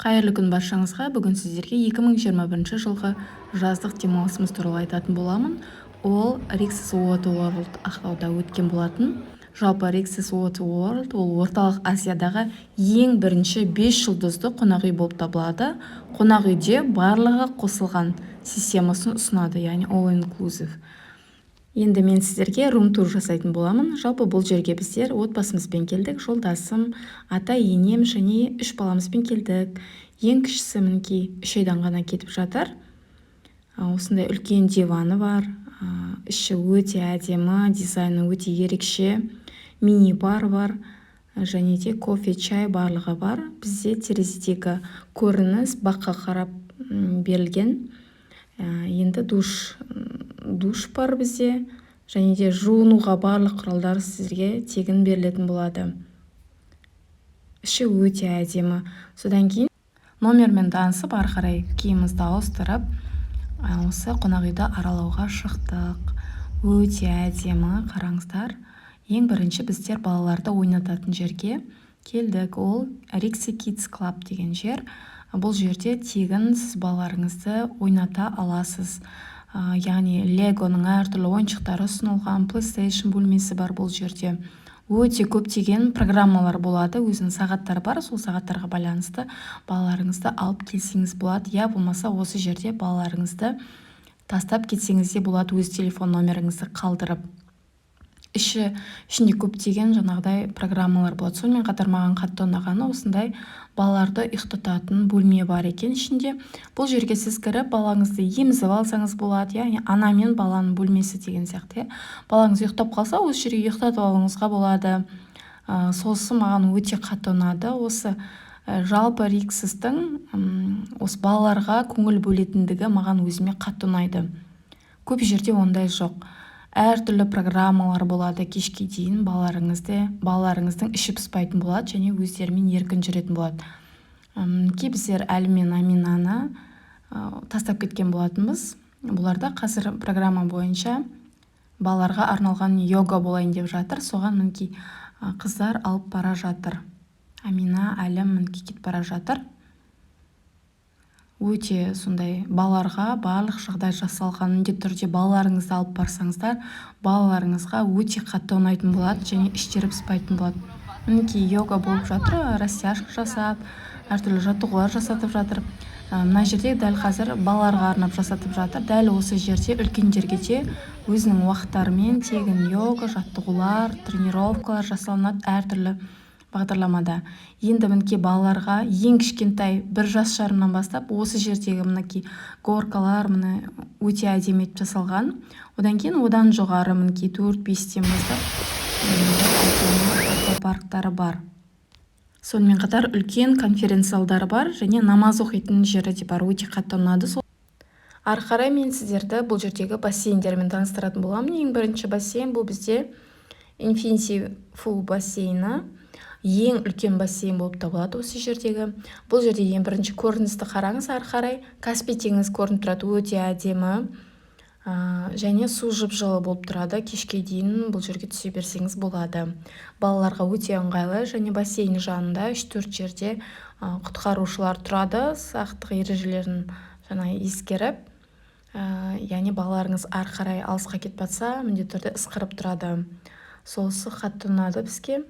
Қайырлы күн баршаңызға. Бүгін сіздерге 2021 жылғы жаздық демалысымыз туралы айтатын боламын. Ол Rixos Water World ақтауда өткен болатын. Жалпы Rixos Water World ол орталық Азиядағы ең бірінші 5 жұлдызды қонақ үй болып табылады. Қонақ үйде барлығы қосылған системасын ұсынады, яғни all inclusive. Енді мен сіздерге рум-тур жасайтын боламын. Жалпы бұл жерге біздер отбасымызбен келдік. Жолдасым, ата, енем және 3 баламызбен келдік. Ең кішісі мінекей 3 айдан ғана кетіп жатыр. Осындай үлкен диваны бар. Іші өте әдемі, дизайны өте ерекше. Мини-бар бар. Және де кофе, чай барлығы бар. Бізде терезедегі көрініс баққа қарап берілген. Енді душ бар бізде, және де жуынуға барлық құралдар сіздерге тегін берілетін болады. Іші өте әдемі. Содан кейін номермен танысып, ары қарай киімімізді ауыстырып, осы қонақ үйді аралауға шықтық. Өте әдемі, қараңыздар. Ең бірінші біздер балаларды ойнататын жерге келдік. Ол Rixos Kids Club деген жер. Бұл жерде тегін сіз балаларыңызды ойната аласыз. Яғни Легоның әртүрлі ойыншықтары ұсынылған, PlayStation бөлмесі бар бұл жерде. Өте көптеген программалар болады, өзінің сағаттары бар, сол сағаттарға байланысты балаларыңызды алып келсеңіз болады. Я болмаса осы жерде балаларыңызды тастап кетсеңіз де болады, өз телефон номеріңізді қалдырып. Ішінде көптеген жаңағыдай программалар болады. Сонымен қатар маған қатты ұнағаны осындай балаларды ұйықтататын бөлме бар екен ішінде. Бұл жерге сіз кіріп балаңызды емізіп алсаңыз болады, яғни ана мен баланың бөлмесі деген сияқты. Балаңыз ұйықтап қалса, осы жерге ұйықтатып алуыңызға болады. Сосы маған өте қатты ұнады. Осы жалпы Rixos'тың осы балаларға көңіл бөлетіндігі маған өзіме қатты ұнайды. Көп жерде ондай жоқ. Әртүрлі программалар болады, кешке дейін балаларыңыздың іші пыспайтын болады және өздерімен еркін жүретін болады. Біздер Әлі мен Аминаны тастап кеткен болатынбыз. Бұларда қазір программа бойынша балаларға арналған йога болайын деп жатыр. Соған мінекей қыздар алып бара жатыр. Амина, Әлі мінекей кетіп бара жатыр. Өте сондай балаларға барлық жағдай жасалған. Міндетті түрде балаларыңызды алып барсаңыздар, балаларыңызға өте қатты ұнайтын болады және іштері пыспайтын болады. Мінекей йога болып жатыр, растяжка жасап, әртүрлі жаттығулар жасатып жатыр. Мына жерде дәл қазір балаларға арнап жасатып жатыр. Дәл осы жерде үлкендерге де өзінің уақыттарымен тегін йога, жаттығулар, тренировкалар жасалынады әртүрлі бағдарламада. Енді мінекей балаларға ең кішкентай 1 жас жарымнан бастап осы жердегі мінекей горкалар өте әдемі етіп жасалған. Одан кейін одан жоғары мінекей 4-5-тен бастап аквапарктары бар. Сонымен қатар үлкен конференц-залдары бар және намаз оқитын жері де бар. Өте қатты ұнады. Ары қарай мен сіздерді бұл жердегі бассейндермен таныстыратын боламын. Ең бірінші бассейн бұл бізде Infinity Pool бассейні. Ең үлкен бассейн болып табылады осы жердегі. Бұл жерде ең бірінші көріністі қараңыз, ары қарай Каспий теңізі көрініп тұрады, өте әдемі. Және су жып-жылы болып тұрады. Кешке дейін бұл жерге түсе берсеңіз болады. Балаларға өте ыңғайлы және бассейн жанында 3-4 жерде құтқарушылар тұрады. Сақтық ережелерін ескеріп, яғни балаларыңыз ары қарай алысқа кетіп жатса, міндетті түрде ысқырып тұрады. Сосы қатты ұнады бізге.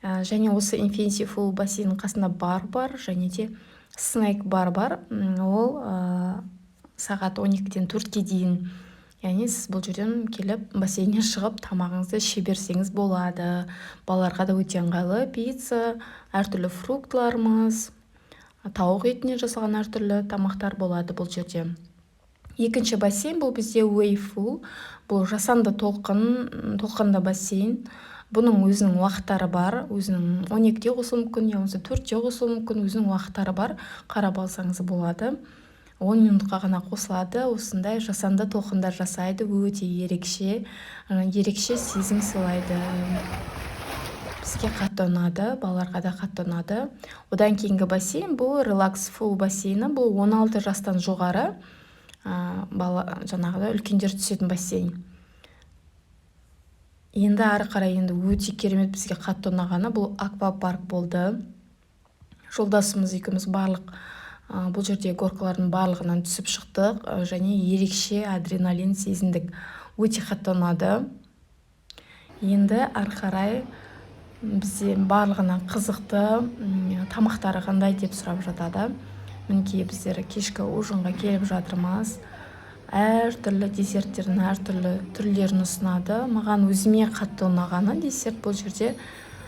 Және осы Infinity Pool бассейннің қасында бар, және де снэк бар. Ол сағат 12-ден 4-ке дейін. Яғни сіз бұл жерден келіп бассейннен шығып тамағыңызды іше берсеңіз болады. Балаларға да өте ыңғайлы. Пицца, әртүрлі фруктларымыз, тауық етінен жасалған әртүрлі тамақтар болады бұл жерде. Екінші бассейн бұл бізде Wave Pool. Бұл жасанды толқынды бассейн. Бұның өзінің уақыттары бар, өзінің 12-де қосылуы мүмкін, яғни 4-де қосылуы мүмкін, өзінің уақыттары бар. Қарап алсаңыз болады. 10 минутқа ғана қосылады. Осындай жасанды толқындар жасайды, өте ерекше сезім сыйлайды. Бізге қатты ұнады, балаларға да қатты ұнады. Одан кейінгі бассейн бұл Relax Pool бассейні. Бұл 16 жастан жоғары үлкендер түсетін бассейн. Енді ары қарай өте керемет бізге қатты ұнағаны бұл аквапарк болды. жолдасымыз екеуміз барлық бұл жерде горкалардың барлығынан түсіп шықтық және ерекше адреналин сезіндік. Өте қатты ұнады. Енді ары қарай бізде барлығына қызықты, тамақтары қандай деп сұрап жатады. Мінекей біздер кешкі ужинға келіп жатырмыз. Әртүрлі десерттердің әртүрлі түрлерін ұсынады. Маған өзіме қатты ұнағаны десерт бұл жерде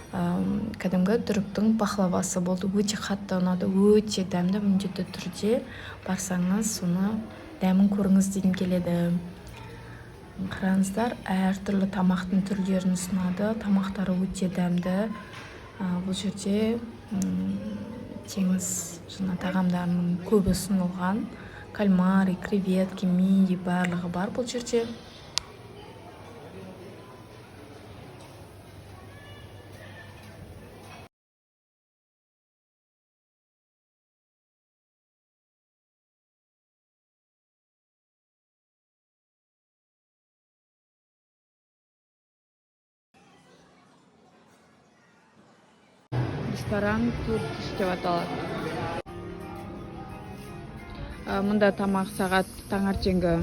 кәдімгі түріктің пахлавасы болды. Өте қатты ұнады, өте дәмді. Міндетті түрде барсаңыз, соны дәмін көріңіз дегім келеді. Қараңыздар, әртүрлі тамақтың түрлерін ұсынады. Тамақтары өте дәмді. Бұл жерде теңіз тағамдарының көбі ұсынылған. Кальмар, креветки, мидий барлығы бар бұл жерде. Ресторан Туркиш деп аталады. Мұнда тамақ сағат таңертеңгі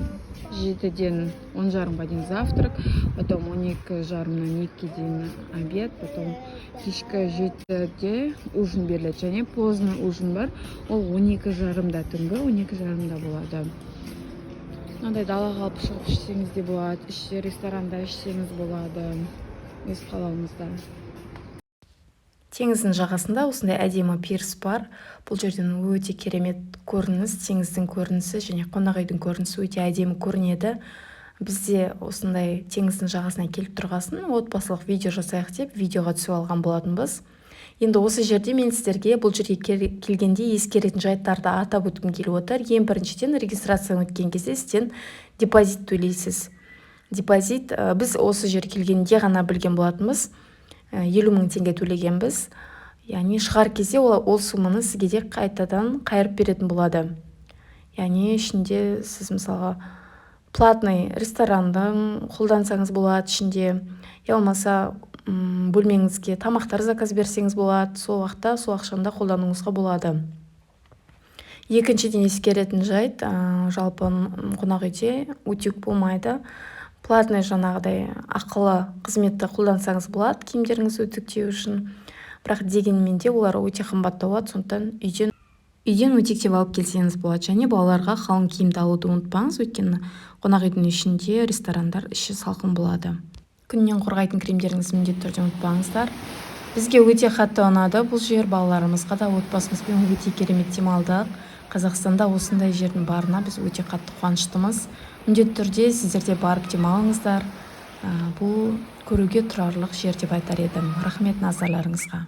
7-ден 10:30-ға дейін завтрак, потом 12:30-нан 2-ге дейін обед, потом кешкі 7-де ужин беріледі, және поздный ужин бар, ол 12:30-да түнгі 12:30-да болады. Мынандай далаға алып шығып ішсеңіз де болады, ресторанда ішсеңіз болады, өз қалауыңызда. Теңіздің жағасында осындай әдемі пирс бар. Бұл жерден өте керемет көрініс, теңіздің көрінісі және қонақ үйдің көрінісі өте әдемі көрінеді. Бізде осындай теңіздің жағасына келіп тұрғасын, отбасылық видео жасайық деп видеоға түсіп алған болатынбыз. Енді осы жерде мен сіздерге бұл жерге келгенде ескеретін жайттарды атап өткім келіп отыр. Ең біріншіден регистрация өткен кезде сізден депозит төлейсіз. Депозит біз осы жерге келгенде ғана білген болатынбыз. 50.000 теңге төлегенбіз. Яғни шығар кезде ол сумманы сізге де қайтадан қайырып беретін болады. Яғни ішінде сіз мысалға платный ресторандың қолдансаңыз болады ішінде, я болмаса бөлмеңізге тамақтар заказ берсеңіз болады, сол уақытта сол ақшаны қолдануыңызға болады. Екіншіден ескеретін жайт, жалпы қонақ үйде утюг болмайды. Платный жаңағыдай ақылы қызметті қолдансаңыз болады киімдеріңізді үтіктеу үшін. Бірақ дегенмен де олар өте қымбаттау болады, сондықтан үйден үтіктеп алып келсеңіз болады. Және балаларға қалың киімді алуды ұмытпаңыз, өйткені қонақ үйдің ішінде ресторандар іші салқын болады. Күннен қорғайтын кремдеріңізді міндетті түрде ұмытпаңыздар. Бізге өте қатты ұнады бұл жер, балаларымызға да отбасымызбен өте керемет демалдық. Қазақстанда осындай жердің барына біз өте қатты қуаныштымыз. Міндетті түрде сіздерде барып демалыңыздар. Бұл көруге тұрарлық жер деп айтар едім. Рахмет назарларыңызға.